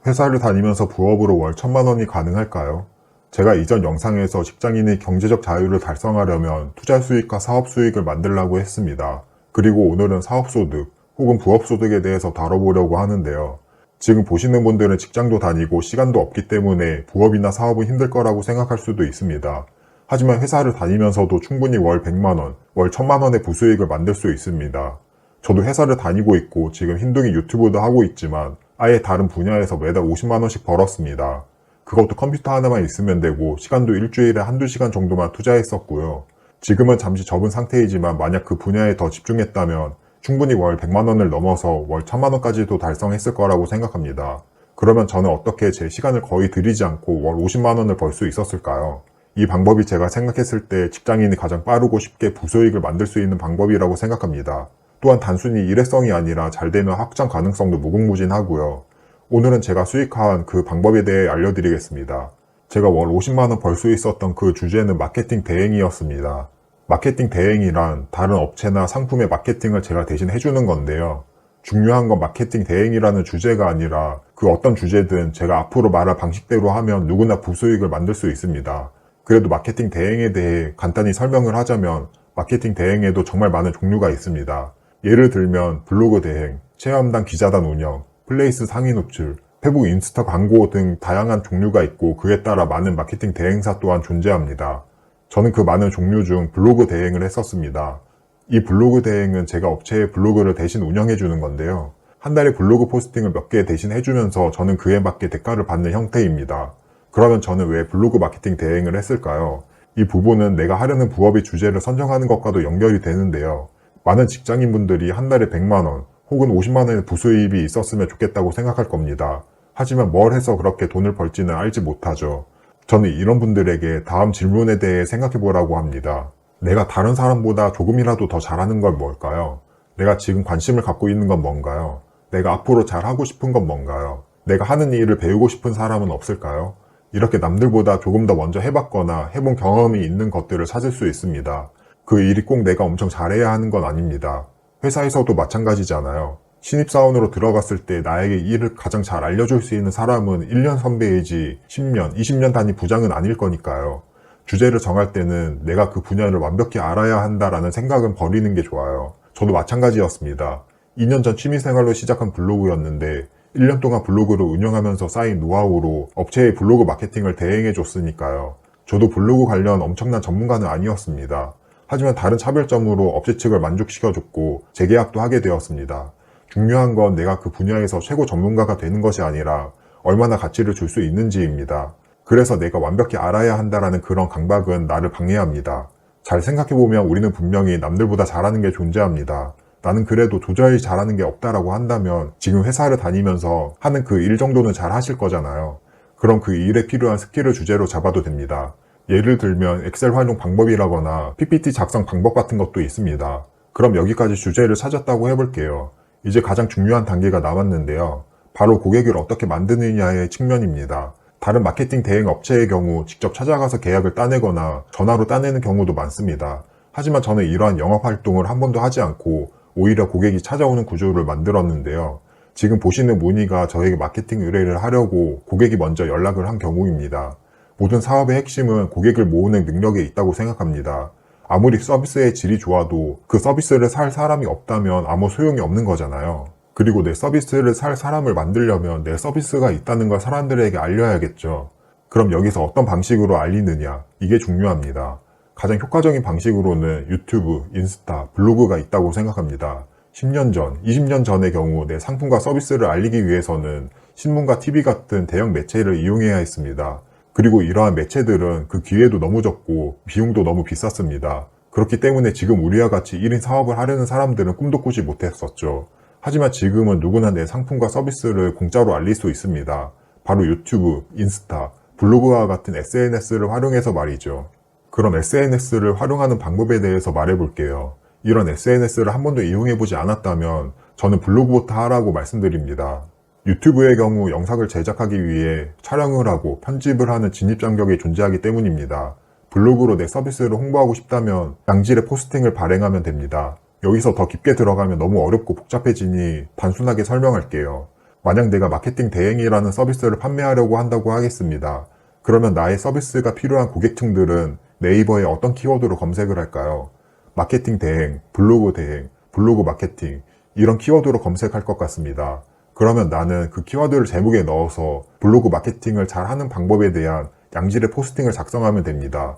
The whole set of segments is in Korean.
회사를 다니면서 부업으로 월 1000만 원이 가능할까요? 제가 이전 영상에서 직장인의 경제적 자유를 달성하려면 투자 수익과 사업 수익을 만들라고 했습니다. 그리고 오늘은 사업 소득 혹은 부업 소득에 대해서 다뤄보려고 하는데요. 지금 보시는 분들은 직장도 다니고 시간도 없기 때문에 부업이나 사업은 힘들 거라고 생각할 수도 있습니다. 하지만 회사를 다니면서도 충분히 월 100만 원, 월 1000만 원의 부수익을 만들 수 있습니다. 저도 회사를 다니고 있고 지금 흰둥이 유튜브도 하고 있지만 아예 다른 분야에서 매달 50만 원씩 벌었습니다. 그것도 컴퓨터 하나만 있으면 되고 시간도 일주일에 한두 시간 정도만 투자했었고요. 지금은 잠시 접은 상태이지만 만약 그 분야에 더 집중했다면 충분히 월 100만 원을 넘어서 월 1000만 원까지도 달성했을 거라고 생각합니다. 그러면 저는 어떻게 제 시간을 거의 들이지 않고 월 50만 원을 벌 수 있었을까요? 이 방법이 제가 생각했을 때 직장인이 가장 빠르고 쉽게 부수익을 만들 수 있는 방법이라고 생각합니다. 또한 단순히 일회성이 아니라 잘되면 확장 가능성도 무궁무진하고요. 오늘은 제가 수익화한 그 방법에 대해 알려드리겠습니다. 제가 월 50만원 벌 수 있었던 그 주제는 마케팅 대행이었습니다. 마케팅 대행이란 다른 업체나 상품의 마케팅을 제가 대신 해주는 건데요. 중요한 건 마케팅 대행이라는 주제가 아니라 그 어떤 주제든 제가 앞으로 말할 방식대로 하면 누구나 부수익을 만들 수 있습니다. 그래도 마케팅 대행에 대해 간단히 설명을 하자면 마케팅 대행에도 정말 많은 종류가 있습니다. 예를 들면 블로그 대행, 체험단 기자단 운영, 플레이스 상위 노출, 페북 인스타 광고 등 다양한 종류가 있고 그에 따라 많은 마케팅 대행사 또한 존재합니다. 저는 그 많은 종류 중 블로그 대행을 했었습니다. 이 블로그 대행은 제가 업체의 블로그를 대신 운영해주는 건데요. 한 달에 블로그 포스팅을 몇 개 대신 해주면서 저는 그에 맞게 대가를 받는 형태입니다. 그러면 저는 왜 블로그 마케팅 대행을 했을까요? 이 부분은 내가 하려는 부업의 주제를 선정하는 것과도 연결이 되는데요. 많은 직장인분들이 한 달에 100만원 혹은 50만원의 부수입이 있었으면 좋겠다고 생각할 겁니다. 하지만 뭘 해서 그렇게 돈을 벌지는 알지 못하죠. 저는 이런 분들에게 다음 질문에 대해 생각해 보라고 합니다. 내가 다른 사람보다 조금이라도 더 잘하는 건 뭘까요? 내가 지금 관심을 갖고 있는 건 뭔가요? 내가 앞으로 잘하고 싶은 건 뭔가요? 내가 하는 일을 배우고 싶은 사람은 없을까요? 이렇게 남들보다 조금 더 먼저 해봤거나 해본 경험이 있는 것들을 찾을 수 있습니다. 그 일이 꼭 내가 엄청 잘해야 하는 건 아닙니다. 회사에서도 마찬가지잖아요. 신입사원으로 들어갔을 때 나에게 일을 가장 잘 알려줄 수 있는 사람은 1년 선배이지 10년, 20년 단위 부장은 아닐 거니까요. 주제를 정할 때는 내가 그 분야를 완벽히 알아야 한다라는 생각은 버리는 게 좋아요. 저도 마찬가지였습니다. 2년 전 취미생활로 시작한 블로그였는데 1년 동안 블로그를 운영하면서 쌓인 노하우로 업체의 블로그 마케팅을 대행해 줬으니까요. 저도 블로그 관련 엄청난 전문가는 아니었습니다. 하지만 다른 차별점으로 업체 측을 만족시켜줬고 재계약도 하게 되었습니다. 중요한 건 내가 그 분야에서 최고 전문가가 되는 것이 아니라 얼마나 가치를 줄 수 있는지입니다. 그래서 내가 완벽히 알아야 한다라는 그런 강박은 나를 방해합니다. 잘 생각해보면 우리는 분명히 남들보다 잘하는 게 존재합니다. 나는 그래도 도저히 잘하는 게 없다라고 한다면 지금 회사를 다니면서 하는 그 일 정도는 잘 하실 거잖아요. 그럼 그 일에 필요한 스킬을 주제로 잡아도 됩니다. 예를 들면 엑셀 활용 방법이라거나 PPT 작성 방법 같은 것도 있습니다. 그럼 여기까지 주제를 찾았다고 해볼게요. 이제 가장 중요한 단계가 남았는데요. 바로 고객을 어떻게 만드느냐의 측면입니다. 다른 마케팅 대행 업체의 경우 직접 찾아가서 계약을 따내거나 전화로 따내는 경우도 많습니다. 하지만 저는 이러한 영업 활동을 한 번도 하지 않고 오히려 고객이 찾아오는 구조를 만들었는데요. 지금 보시는 문의가 저에게 마케팅 의뢰를 하려고 고객이 먼저 연락을 한 경우입니다. 모든 사업의 핵심은 고객을 모으는 능력에 있다고 생각합니다. 아무리 서비스의 질이 좋아도 그 서비스를 살 사람이 없다면 아무 소용이 없는 거잖아요. 그리고 내 서비스를 살 사람을 만들려면 내 서비스가 있다는 걸 사람들에게 알려야겠죠. 그럼 여기서 어떤 방식으로 알리느냐, 이게 중요합니다. 가장 효과적인 방식으로는 유튜브, 인스타, 블로그가 있다고 생각합니다. 10년 전, 20년 전의 경우 내 상품과 서비스를 알리기 위해서는 신문과 TV 같은 대형 매체를 이용해야 했습니다. 그리고 이러한 매체들은 그 기회도 너무 적고 비용도 너무 비쌌습니다. 그렇기 때문에 지금 우리와 같이 1인 사업을 하려는 사람들은 꿈도 꾸지 못했었죠. 하지만 지금은 누구나 내 상품과 서비스를 공짜로 알릴 수 있습니다. 바로 유튜브, 인스타, 블로그와 같은 SNS를 활용해서 말이죠. 그럼 SNS를 활용하는 방법에 대해서 말해볼게요. 이런 SNS를 한 번도 이용해보지 않았다면 저는 블로그부터 하라고 말씀드립니다. 유튜브의 경우 영상을 제작하기 위해 촬영을 하고 편집을 하는 진입장벽이 존재하기 때문입니다. 블로그로 내 서비스를 홍보하고 싶다면 양질의 포스팅을 발행하면 됩니다. 여기서 더 깊게 들어가면 너무 어렵고 복잡해지니 단순하게 설명할게요. 만약 내가 마케팅 대행이라는 서비스를 판매하려고 한다고 하겠습니다. 그러면 나의 서비스가 필요한 고객층들은 네이버에 어떤 키워드로 검색을 할까요? 마케팅 대행, 블로그 마케팅 이런 키워드로 검색할 것 같습니다. 그러면 나는 그 키워드를 제목에 넣어서 블로그 마케팅을 잘 하는 방법에 대한 양질의 포스팅을 작성하면 됩니다.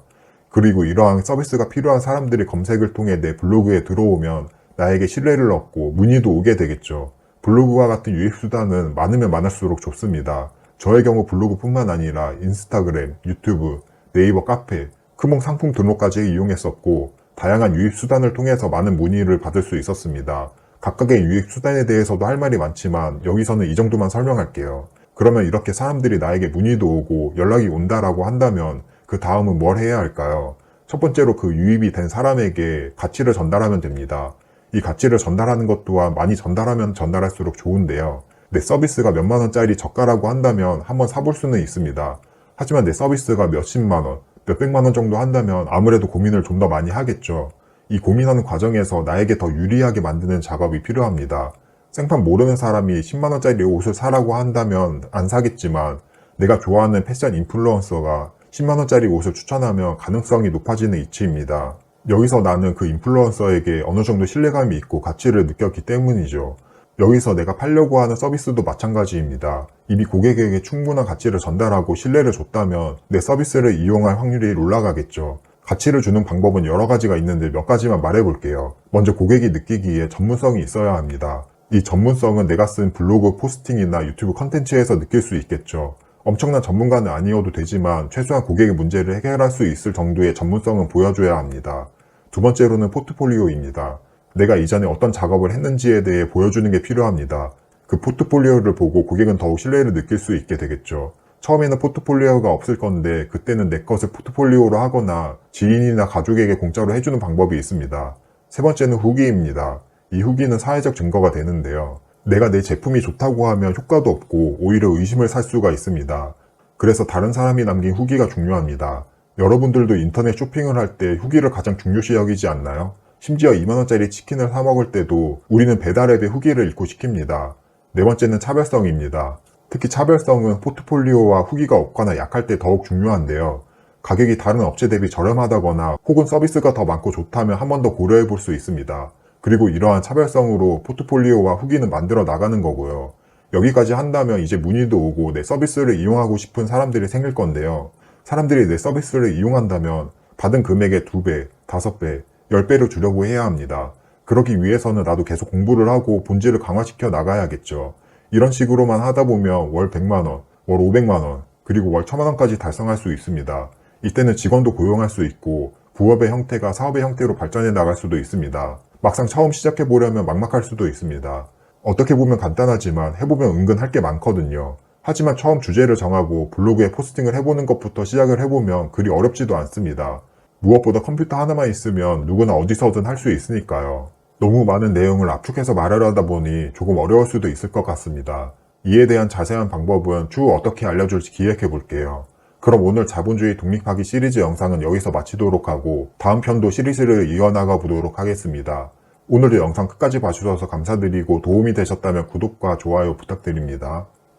그리고 이러한 서비스가 필요한 사람들이 검색을 통해 내 블로그에 들어오면 나에게 신뢰를 얻고 문의도 오게 되겠죠. 블로그와 같은 유입 수단은 많으면 많을수록 좋습니다. 저의 경우 블로그뿐만 아니라 인스타그램, 유튜브, 네이버 카페, 크몽 상품 등록까지 이용했었고 다양한 유입 수단을 통해서 많은 문의를 받을 수 있었습니다. 각각의 유입 수단에 대해서도 할 말이 많지만 여기서는 이 정도만 설명할게요. 그러면 이렇게 사람들이 나에게 문의도 오고 연락이 온다라고 한다면 그 다음은 뭘 해야 할까요? 첫 번째로 그 유입이 된 사람에게 가치를 전달하면 됩니다. 이 가치를 전달하는 것 또한 많이 전달하면 전달할수록 좋은데요. 내 서비스가 몇만 원짜리 저가라고 한다면 한번 사볼 수는 있습니다. 하지만 내 서비스가 몇십만 원, 몇백만 원 정도 한다면 아무래도 고민을 좀 더 많이 하겠죠. 이 고민하는 과정에서 나에게 더 유리하게 만드는 작업이 필요합니다. 생판 모르는 사람이 10만 원짜리 옷을 사라고 한다면 안 사겠지만 내가 좋아하는 패션 인플루언서가 10만 원짜리 옷을 추천하면 가능성이 높아지는 이치입니다. 여기서 나는 그 인플루언서에게 어느 정도 신뢰감이 있고 가치를 느꼈기 때문이죠. 여기서 내가 팔려고 하는 서비스도 마찬가지입니다. 이미 고객에게 충분한 가치를 전달하고 신뢰를 줬다면 내 서비스를 이용할 확률이 올라가겠죠. 가치를 주는 방법은 여러 가지가 있는데 몇 가지만 말해볼게요. 먼저 고객이 느끼기에 전문성이 있어야 합니다. 이 전문성은 내가 쓴 블로그 포스팅이나 유튜브 컨텐츠에서 느낄 수 있겠죠. 엄청난 전문가는 아니어도 되지만 최소한 고객의 문제를 해결할 수 있을 정도의 전문성은 보여줘야 합니다. 두 번째로는 포트폴리오입니다. 내가 이전에 어떤 작업을 했는지에 대해 보여주는 게 필요합니다. 그 포트폴리오를 보고 고객은 더욱 신뢰를 느낄 수 있게 되겠죠. 처음에는 포트폴리오가 없을 건데 그때는 내 것을 포트폴리오로 하거나 지인이나 가족에게 공짜로 해주는 방법이 있습니다. 세 번째는 후기입니다. 이 후기는 사회적 증거가 되는데요. 내가 내 제품이 좋다고 하면 효과도 없고 오히려 의심을 살 수가 있습니다. 그래서 다른 사람이 남긴 후기가 중요합니다. 여러분들도 인터넷 쇼핑을 할 때 후기를 가장 중요시 여기지 않나요? 심지어 2만원짜리 치킨을 사 먹을 때도 우리는 배달앱의 후기를 읽고 시킵니다. 네 번째는 차별성입니다. 특히 차별성은 포트폴리오와 후기가 없거나 약할 때 더욱 중요한데요. 가격이 다른 업체 대비 저렴하다거나 혹은 서비스가 더 많고 좋다면 한 번 더 고려해 볼 수 있습니다. 그리고 이러한 차별성으로 포트폴리오와 후기는 만들어 나가는 거고요. 여기까지 한다면 이제 문의도 오고 내 서비스를 이용하고 싶은 사람들이 생길 건데요. 사람들이 내 서비스를 이용한다면 받은 금액의 2배, 5배, 10배로 주려고 해야 합니다. 그러기 위해서는 나도 계속 공부를 하고 본질을 강화시켜 나가야겠죠. 이런 식으로만 하다 보면 월 100만원, 월 500만원, 그리고 월 1000만원까지 달성할 수 있습니다. 이때는 직원도 고용할 수 있고 부업의 형태가 사업의 형태로 발전해 나갈 수도 있습니다. 막상 처음 시작해보려면 막막할 수도 있습니다. 어떻게 보면 간단하지만 해보면 은근 할 게 많거든요. 하지만 처음 주제를 정하고 블로그에 포스팅을 해보는 것부터 시작을 해보면 그리 어렵지도 않습니다. 무엇보다 컴퓨터 하나만 있으면 누구나 어디서든 할 수 있으니까요. 너무 많은 내용을 압축해서 말하려다 보니 조금 어려울 수도 있을 것 같습니다. 이에 대한 자세한 방법은 추후 어떻게 알려줄지 기획해 볼게요. 그럼 오늘 자본주의 독립하기 시리즈 영상은 여기서 마치도록 하고 다음 편도 시리즈를 이어나가 보도록 하겠습니다. 오늘도 영상 끝까지 봐주셔서 감사드리고 도움이 되셨다면 구독과 좋아요 부탁드립니다.